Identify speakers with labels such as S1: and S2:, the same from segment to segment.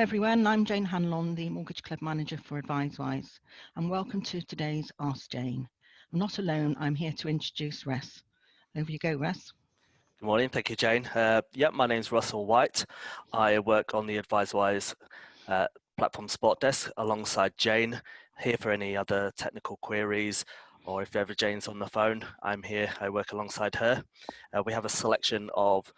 S1: everyone, I'm Jane Hanlon, the Mortgage Club Manager for AdviseWise, and welcome to today's Ask Jane. I'm not alone, I'm here to introduce Russ. Over you go, Russ.
S2: Good morning, thank you, Jane. My name's Russell White. I work on the AdviseWise platform support desk alongside Jane, here for any other technical queries, or if ever Jane's on the phone, I'm here, I work alongside her. We have a selection of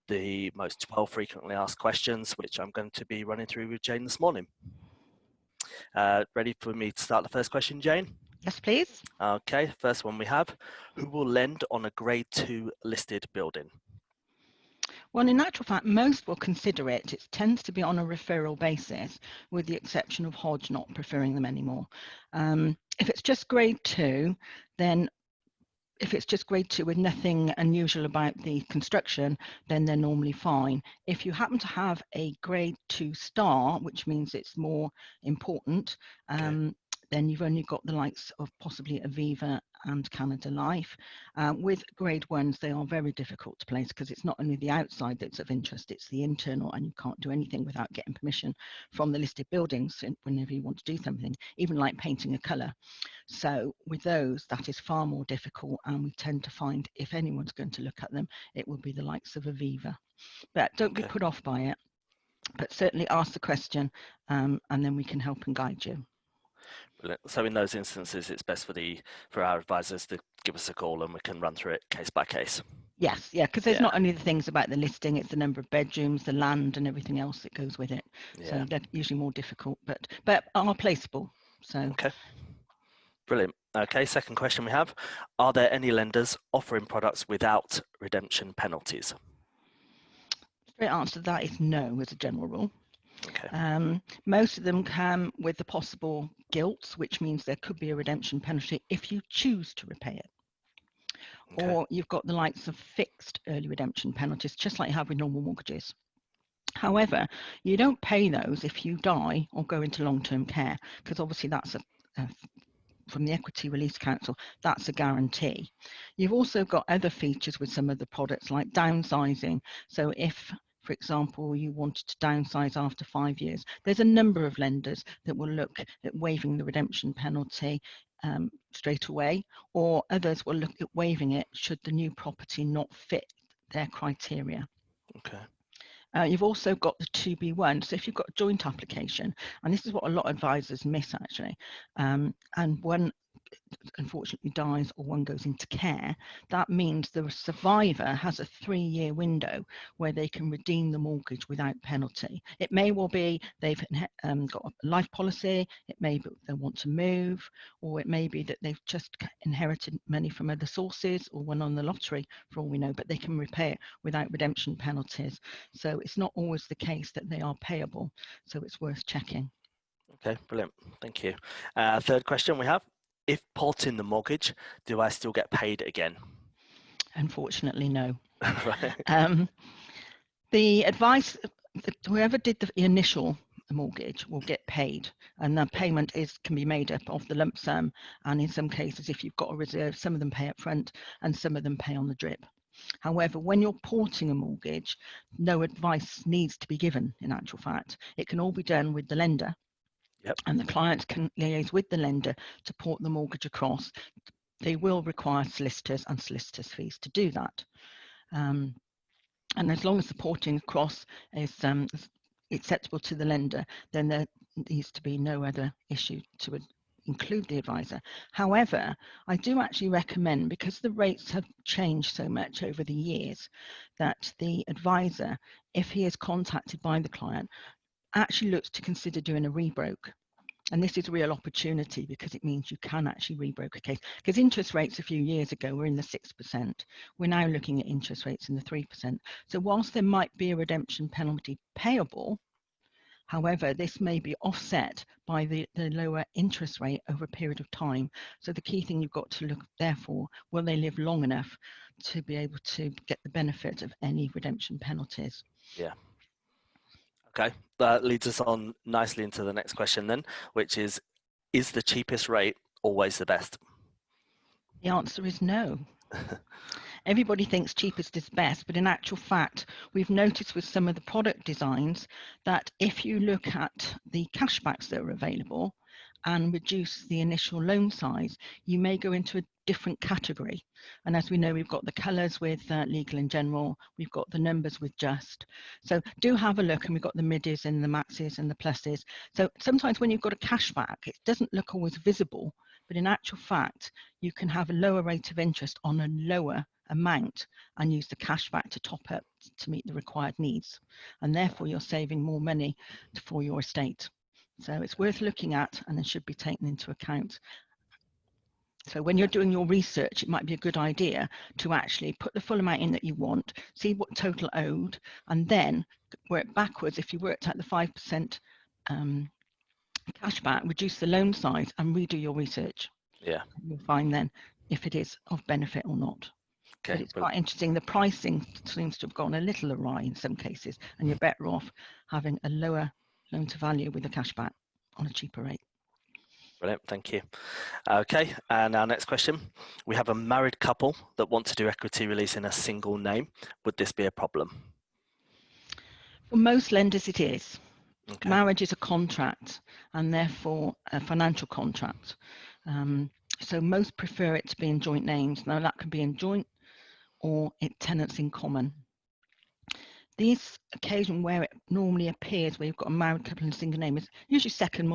S2: the most 12 frequently asked questions, which I'm going to be running through with Jane this morning. Ready for me to start the first question, Jane?
S1: Yes, please.
S2: Okay, first one we have, who will lend on a grade 2 listed building?
S1: Well, in actual fact, most will consider it. It tends to be on a referral basis, with the exception of Hodge not preferring them anymore. If it's just grade 2, then if it's just grade 2 with nothing unusual about the construction, then they're normally fine. If you happen to have a grade 2 star, which means it's more important, then you've only got the likes of possibly Aviva and Canada Life. With grade 1s, they are very difficult to place because it's not only the outside that's of interest, it's the internal, and you can't do anything without getting permission from the listed buildings whenever you want to do something, even like painting a colour. So with those, that is far more difficult, and we tend to find if anyone's going to look at them, it will be the likes of Aviva. But don't be put off by it, but certainly ask the question, and then we can help and guide you.
S2: Brilliant. So in those instances, it's best for our advisors to give us a call and we can run through it case by case.
S1: Yes, yeah, because there's not only the things about the listing, it's the number of bedrooms, the land, and everything else that goes with it. So they're usually more difficult, but are placeable. So
S2: okay, brilliant. Okay, second question we have: are there any lenders offering products without redemption penalties?
S1: The straight answer to that is no, as a general rule.
S2: Okay.
S1: Most of them come with the possible guilt, which means there could be a redemption penalty if you choose to repay it. Okay. Or you've got the likes of fixed early redemption penalties, just like you have with normal mortgages. However, you don't pay those if you die or go into long-term care, because obviously that's from the Equity Release Council, that's a guarantee. You've also got other features with some of the products like downsizing. So if, for example, you wanted to downsize after 5 years, there's a number of lenders that will look at waiving the redemption penalty straight away, or others will look at waiving it should the new property not fit their criteria.
S2: Okay.
S1: You've also got the 2B1. So if you've got a joint application, and this is what a lot of advisors miss actually, and one unfortunately dies or one goes into care, that means the survivor has a 3-year window where they can redeem the mortgage without penalty. It may well be they've got a life policy, it may be they want to move, or it may be that they've just inherited money from other sources or won on the lottery, for all we know, but they can repay it without redemption penalties. So it's not always the case that they are payable, so it's worth checking.
S2: Okay, brilliant, thank you. Third question we have: if porting the mortgage, do I still get paid again?
S1: Unfortunately, no.
S2: Right.
S1: The advice, whoever did the initial mortgage will get paid, and the payment can be made up of the lump sum, and in some cases, if you've got a reserve, some of them pay up front and some of them pay on the drip. However, when you're porting a mortgage, no advice needs to be given. In actual fact, it can all be done with the lender. Yep. And the client can liaise with the lender to port the mortgage across. They will require solicitors and solicitors' fees to do that. And as long as the porting across is acceptable to the lender, then there needs to be no other issue to include the advisor. However, I do actually recommend, because the rates have changed so much over the years, that the advisor, if he is contacted by the client, actually looks to consider doing a rebroke. And this is a real opportunity because it means you can actually rebroke a case. Because interest rates a few years ago were in the 6%. We're now looking at interest rates in the 3%. So whilst there might be a redemption penalty payable, however, this may be offset by the lower interest rate over a period of time. So the key thing you've got to look therefore, will they live long enough to be able to get the benefit of any redemption penalties?
S2: Yeah. Okay, that leads us on nicely into the next question then, which is the cheapest rate always the best?
S1: The answer is no. Everybody thinks cheapest is best, but in actual fact, we've noticed with some of the product designs that if you look at the cashbacks that are available and reduce the initial loan size, you may go into a different category. And as we know, we've got the colours with legal and general, we've got the numbers with just. So do have a look, and we've got the middies and the maxes and the pluses. So sometimes when you've got a cashback, it doesn't look always visible, but in actual fact, you can have a lower rate of interest on a lower amount and use the cashback to top up to meet the required needs. And therefore, you're saving more money for your estate. So it's worth looking at, and it should be taken into account. So when you're doing your research, it might be a good idea to actually put the full amount in that you want, see what total owed, and then work backwards. If you worked at the 5% cashback, reduce the loan size and redo your research.
S2: Yeah.
S1: You'll find then if it is of benefit or not.
S2: Okay.
S1: But it's quite interesting. The pricing seems to have gone a little awry in some cases, and you're better off having a lower loan to value with a cashback on a cheaper rate.
S2: Brilliant, thank you. Okay, and our next question. We have a married couple that want to do equity release in a single name. Would this be a problem?
S1: For most lenders, it is.
S2: Okay.
S1: Marriage is a contract and therefore a financial contract. So most prefer it to be in joint names. Now that can be in joint or tenants in common. This occasion where it normally appears where you've got a married couple in a single name is usually second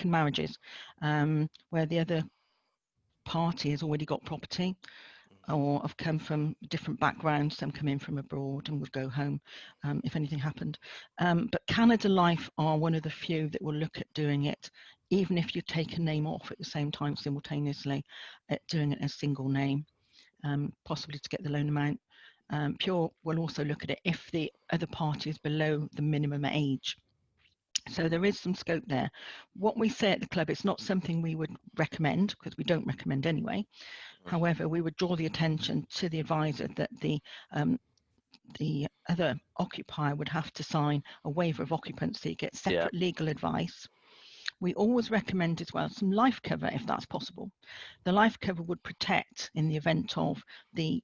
S1: marriages, where the other party has already got property or have come from different backgrounds. Some come in from abroad and would go home if anything happened. But Canada Life are one of the few that will look at doing it, even if you take a name off at the same time simultaneously, at doing it as a single name, possibly to get the loan amount. Pure will also look at it if the other party is below the minimum age. So there is some scope there. What we say at the club, it's not something we would recommend, because we don't recommend anyway. However, we would draw the attention to the advisor that the other occupier would have to sign a waiver of occupancy, get separate legal advice. We always recommend as well some life cover if that's possible. The life cover would protect in the event of the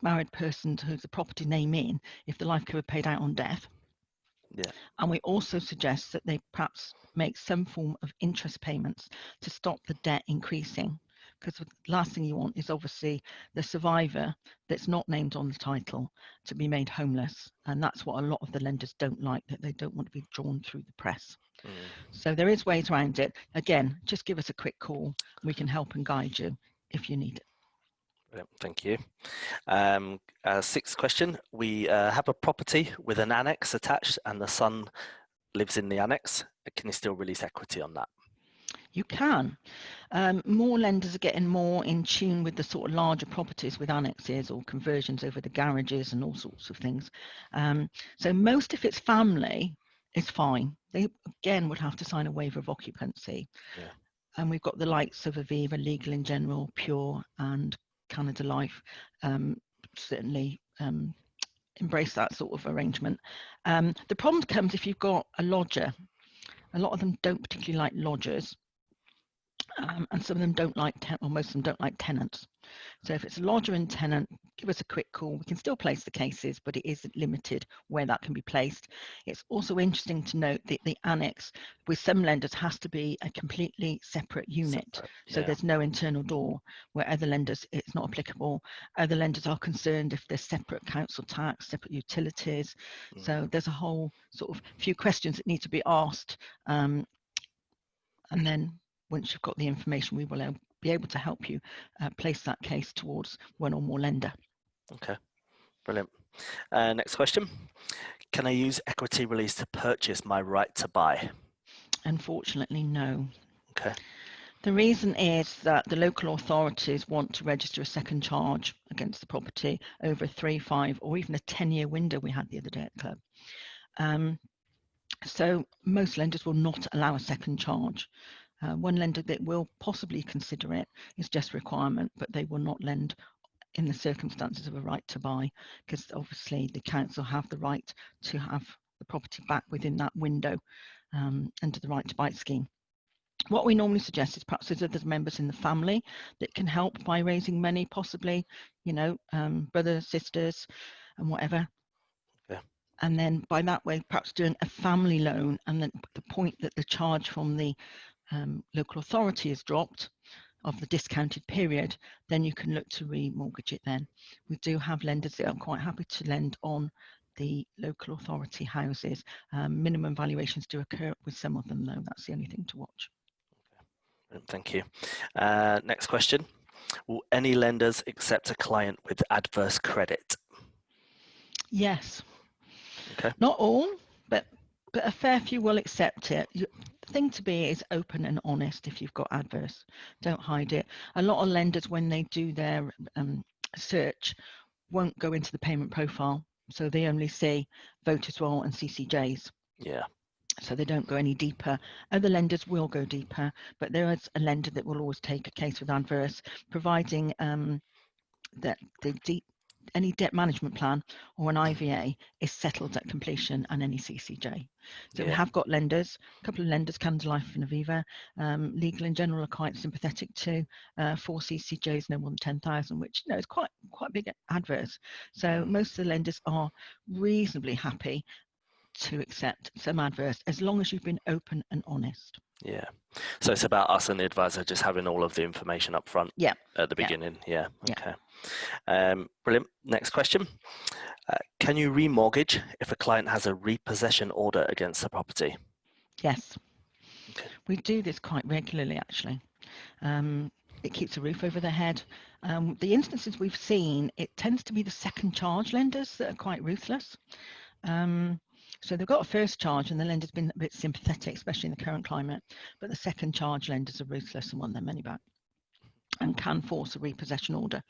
S1: married person who's the property name in, if the life cover paid out on death.
S2: Yeah.
S1: And we also suggest that they perhaps make some form of interest payments to stop the debt increasing, because the last thing you want is obviously the survivor that's not named on the title to be made homeless. And that's what a lot of the lenders don't like, that they don't want to be drawn through the press. So there is ways around it. Again, just give us a quick call. We can help and guide you if you need it.
S2: Thank you. Sixth question. We have a property with an annex attached and the son lives in the annex. Can you still release equity on that?
S1: You can. More lenders are getting more in tune with the sort of larger properties with annexes or conversions over the garages and all sorts of things. So most, if it's family, is fine. They again would have to sign a waiver of occupancy.
S2: Yeah.
S1: And we've got the likes of Aviva, Legal in General, Pure and Canada Life certainly embrace that sort of arrangement. The problem comes if you've got a lodger. A lot of them don't particularly like lodgers. And some of them don't like, or most of them don't like tenants. So if it's a lodger and tenant, give us a quick call. We can still place the cases, but it is limited where that can be placed. It's also interesting to note that the annex with some lenders has to be a completely separate unit. So there's no internal door, where other lenders, it's not applicable. Other lenders are concerned if there's separate council tax, separate utilities. So there's a whole sort of few questions that need to be asked. And then once you've got the information, we will be able to help you place that case towards one or more lender.
S2: Okay, brilliant. Next question. Can I use equity release to purchase my right to buy?
S1: Unfortunately, no.
S2: Okay.
S1: The reason is that the local authorities want to register a second charge against the property over a 3, 5 or even a 10-year window we had the other day at the club. So most lenders will not allow a second charge. One lender that will possibly consider it is just requirement, but they will not lend in the circumstances of a right to buy, because obviously the council have the right to have the property back within that window under the right to buy scheme. What we normally suggest is perhaps there's members in the family that can help by raising money, possibly, brothers, sisters, and whatever.
S2: Yeah.
S1: And then by that way, perhaps doing a family loan, and then the point that the charge from the local authority is dropped of the discounted period, then you can look to remortgage it then. We do have lenders that are quite happy to lend on the local authority houses. Minimum valuations do occur with some of them though, that's the only thing to watch.
S2: Thank you. Next question. Will any lenders accept a client with adverse credit?
S1: Yes.
S2: Okay.
S1: Not all, but a fair few will accept it. The thing to be is open and honest. If you've got adverse, don't hide it. A lot of lenders, when they do their search, won't go into the payment profile, so they only see voters roll and CCJs.
S2: Yeah.
S1: So they don't go any deeper. Other lenders will go deeper, but there is a lender that will always take a case with adverse, providing that any debt management plan or an IVA is settled at completion and any CCJ. So we have got lenders, a couple of lenders, Canada Life and Aviva, Legal in General are quite sympathetic to, 4 CCJs no more than 10,000, which is quite big adverse. So most of the lenders are reasonably happy to accept some adverse as long as you've been open and honest.
S2: Yeah. So it's about us and the advisor just having all of the information up front at the beginning. Yeah. Okay. Brilliant. Next question. Can you remortgage if a client has a repossession order against the property?
S1: Yes.
S2: Okay.
S1: We do this quite regularly, actually. It keeps a roof over their head. The instances we've seen, it tends to be the second charge lenders that are quite ruthless. So they've got a first charge and the lender's been a bit sympathetic, especially in the current climate, but the second charge lenders are ruthless and want their money back and can force a repossession order.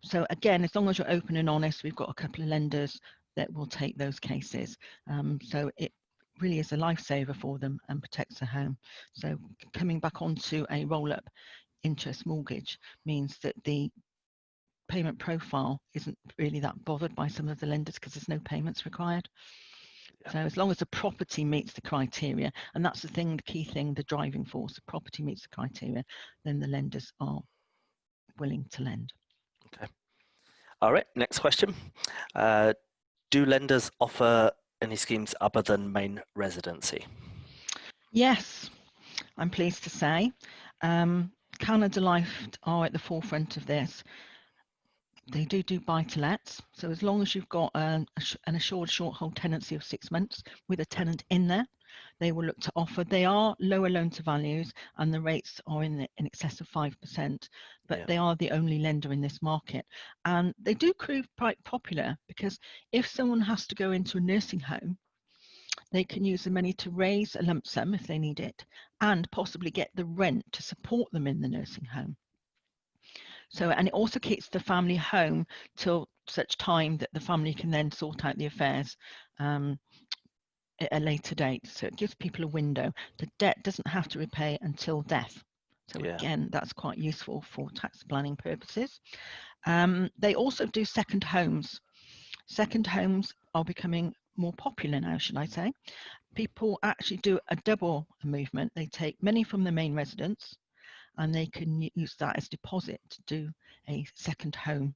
S1: So again, as long as you're open and honest, we've got a couple of lenders that will take those cases. So it really is a lifesaver for them and protects their home. So coming back onto a roll-up interest mortgage means that the payment profile isn't really that bothered by some of the lenders because there's no payments required. So as long as the property meets the criteria, and that's the thing, the key thing, the driving force, the property meets the criteria, then the lenders are willing to lend.
S2: Okay. All right. Next question. Do lenders offer any schemes other than main residency?
S1: Yes, I'm pleased to say. Canada Life are at the forefront of this. They do buy-to-lets. So as long as you've got an assured short hold tenancy of 6 months with a tenant in there, they will look to offer. They are lower loan to values and the rates are in excess of 5%, but they are the only lender in this market. And they do prove quite popular because if someone has to go into a nursing home, they can use the money to raise a lump sum if they need it and possibly get the rent to support them in the nursing home. So, and it also keeps the family home till such time that the family can then sort out the affairs at a later date. So it gives people a window. The debt doesn't have to repay until death. So again, that's quite useful for tax planning purposes. They also do second homes. Second homes are becoming more popular now, should I say. People actually do a double movement. They take money from the main residence and they can use that as deposit to do a second home.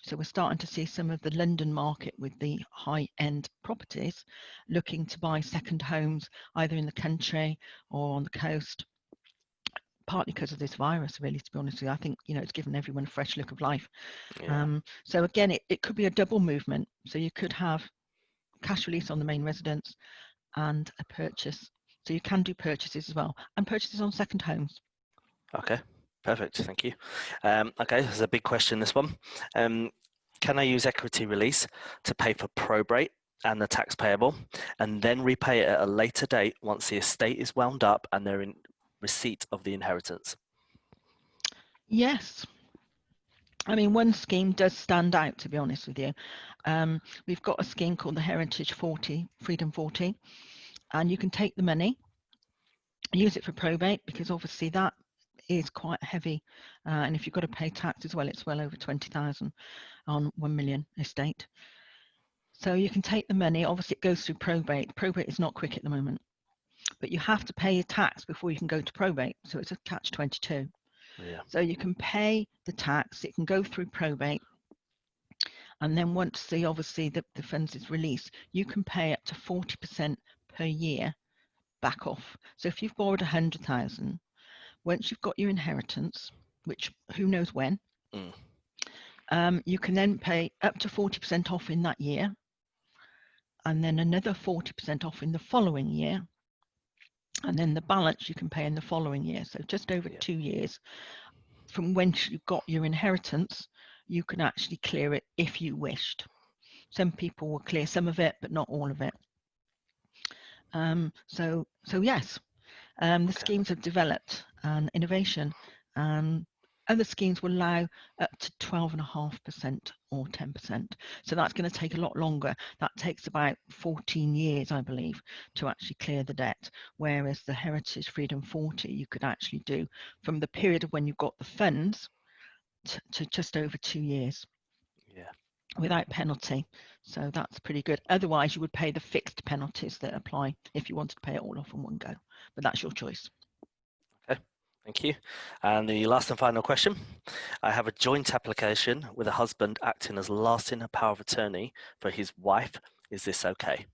S1: So we're starting to see some of the London market with the high-end properties looking to buy second homes either in the country or on the coast, partly because of this virus, really, to be honest with you. I think, it's given everyone a fresh look of life. So again, it could be a double movement. So you could have cash release on the main residence and a purchase. So you can do purchases as well and purchases on second homes.
S2: Okay, perfect. Thank you. Okay, this is a big question, this one. Can I use equity release to pay for probate and the tax payable and then repay it at a later date once the estate is wound up and they're in receipt of the inheritance?
S1: Yes. I mean, one scheme does stand out, to be honest with you. We've got a scheme called the Heritage 40, Freedom 40, and you can take the money, use it for probate, because obviously that is quite heavy. And if you've got to pay tax as well, it's well over 20,000 on 1 million estate. So you can take the money, obviously it goes through probate. Probate is not quick at the moment. but you have to pay your tax before you can go to probate. So it's a catch-22.
S2: Yeah.
S1: So you can pay the tax, it can go through probate, and then once obviously the funds is released, you can pay up to 40% per year back off. So if you've borrowed 100,000, once you've got your inheritance, which who knows when, you can then pay up to 40% off in that year, and then another 40% off in the following year, and then the balance you can pay in the following year. So just over 2 years from when you got your inheritance, you can actually clear it if you wished. Some people will clear some of it, but not all of it. So yes, the schemes have developed an innovation. Other schemes will allow up to 12.5% or 10%. So that's going to take a lot longer. That takes about 14 years, I believe, to actually clear the debt. Whereas the Heritage Freedom 40, you could actually do from the period of when you got the funds to just over 2 years.
S2: Yeah.
S1: Without penalty. So that's pretty good. Otherwise, you would pay the fixed penalties that apply if you wanted to pay it all off in one go. But that's your choice.
S2: Okay, thank you. And the last and final question. I have a joint application with a husband acting as lasting power of attorney for his wife. Is this okay?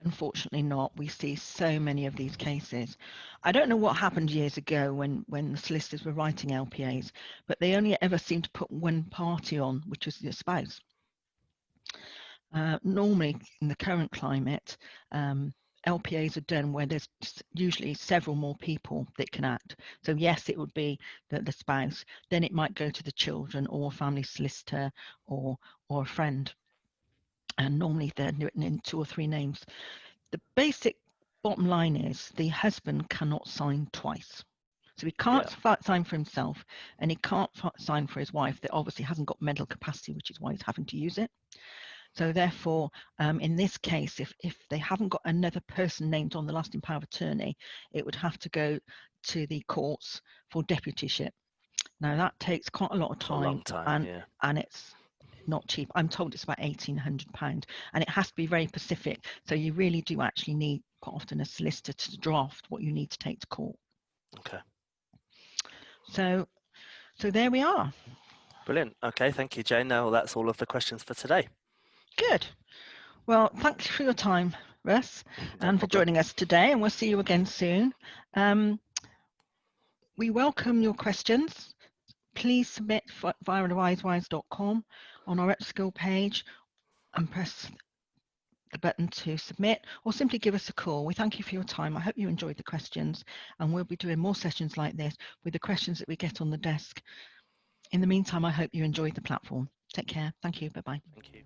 S1: Unfortunately not. We see so many of these cases. I don't know what happened years ago when the solicitors were writing LPAs, but they only ever seemed to put one party on, which was the spouse. Normally, in the current climate, LPAs are done where there's usually several more people that can act. So yes, it would be the spouse, then it might go to the children or a family solicitor or a friend. And normally they're written in 2 or 3 names. The basic bottom line is the husband cannot sign twice. So he can't sign for himself and he can't sign for his wife that obviously hasn't got mental capacity, which is why he's having to use it. So therefore, in this case, if they haven't got another person named on the lasting power of attorney, it would have to go to the courts for deputyship. Now that takes quite a lot of time,
S2: a long time,
S1: and it's not cheap. I'm told it's about £1,800, and it has to be very specific. So you really do actually need quite often a solicitor to draft what you need to take to court.
S2: Okay.
S1: So there we are.
S2: Brilliant. Okay, thank you, Jane. Now that's all of the questions for today.
S1: Good. Well, thanks for your time, Russ, and for joining us today, and we'll see you again soon. We welcome your questions. Please submit via advisewise.com on our Upskill page and press the button to submit, or simply give us a call. We thank you for your time. I hope you enjoyed the questions, and we'll be doing more sessions like this with the questions that we get on the desk. In the meantime, I hope you enjoyed the platform. Take care. Thank you. Bye-bye.
S2: Thank you.